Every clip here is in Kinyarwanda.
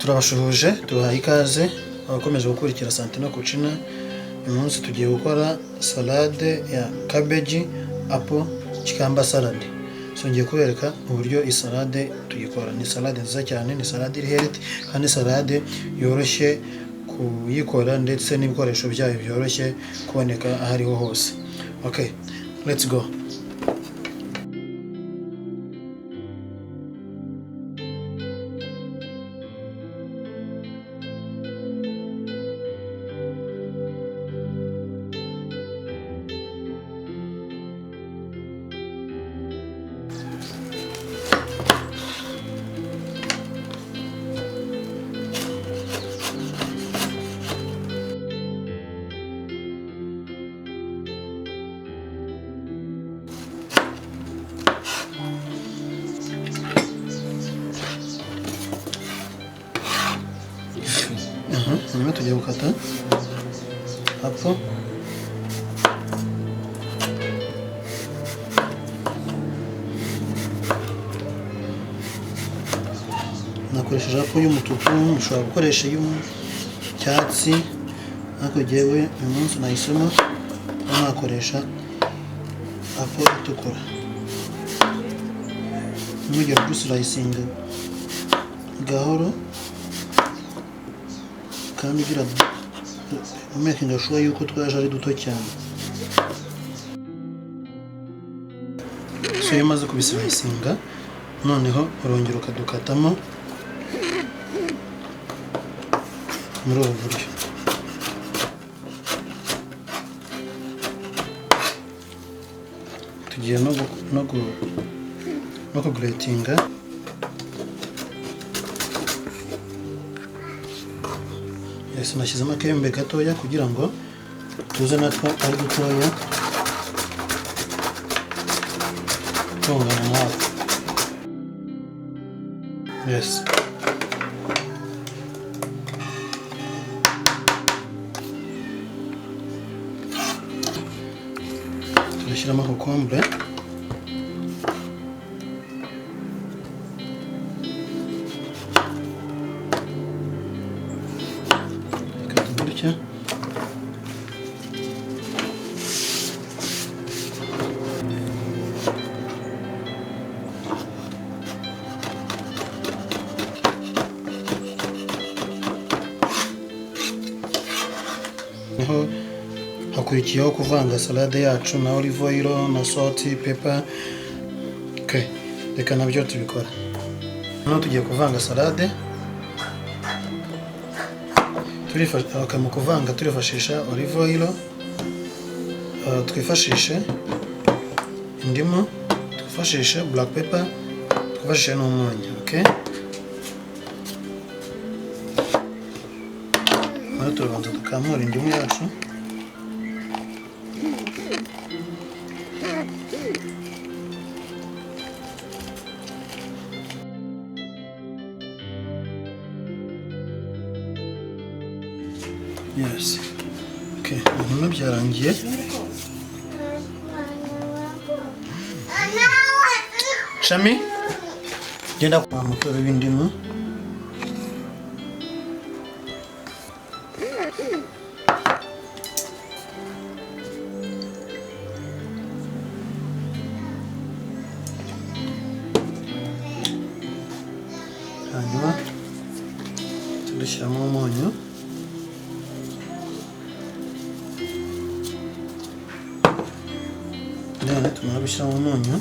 Turabashuhuje tubahaye ikaze abakomeje gukurikira Santino Cucina. Uyu munsi tugiye gukora salade ya cabbage apple cucumber salad. Ngiye kubereka uburyo iyi salade tuyikora. Ni salade nziza cyane, ni salade iri healthy kandi salade yoroshye kuyikora ndetse n'ibikoresho byayo byoroshye kuboneka aho ariho hose. Okay, let's go. Hanyuma tugiye gukata apple. Nakoresheje apple y'umutuku, ushobora gukoresha iy'icyatsi, ariko jyewe uyu munsi nahisemo nakoresha apple itukura. Nujya guslicinga gahoro kandi ugira making sure yuko twaje ari duto cyane. So iyo umaze kubislicinga, noneho urongera ukadukatamo muri ubu buryo. Tugiye no kugratinga nashyizemo akembe gatoya kugira ngo tuze natwo ari dutoya tungana nawe. Yes. Turashyiramo kokombure. Niho hakurikiyeho kuvanga salade yacu na olive oil na salt, pepper. Okay, reka nabyo tubikora. Hano tugiye kuvanga salade. Mu kuvanga turifashisha olive oil, twifashishe indimu, twifashishe black pepper, twifashishe n'umunyu. Okay, hano turabanza tukamura indimu yacu. Yes. Okay, hanyuma byarangiye. Shami, genda kwa mutobe w'indimu. Hanyuma tudashyiramo umunyu. None tumara gushyiramo umunyu,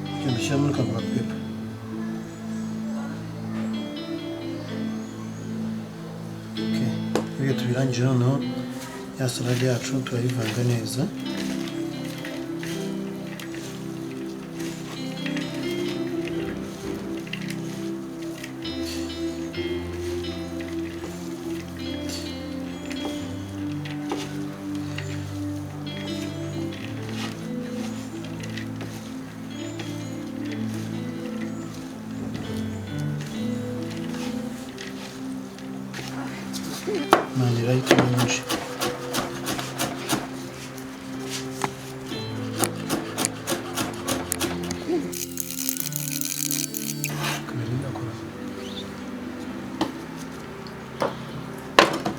tugenda dushyiramo black pepper. Okay, iyo tubirangije noneho ya salade yacu turayivanga neza. Mandirei nyinshi.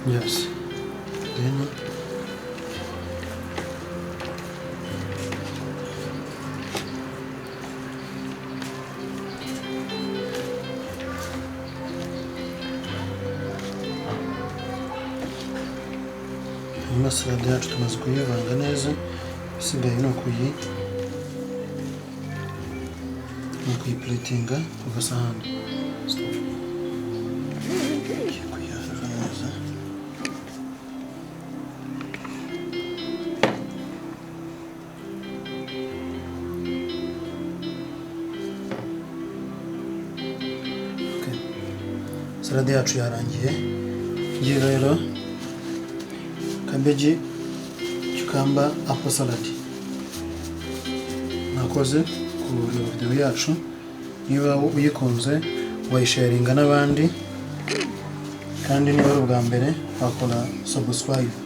Yes. Then salade yacu tumaze kuyivanga neza, isigaye ni ukuyipuritinga ku gasahani. Kuyarura neza. Salade yacu yarangiye. Ngiye rero cabbage, cucumber, apple salad. Nakoze kureba video yacu, niba uyikunze wayisharinga n'abandi, kandi niba ari ubwa mbere wakora subscribe.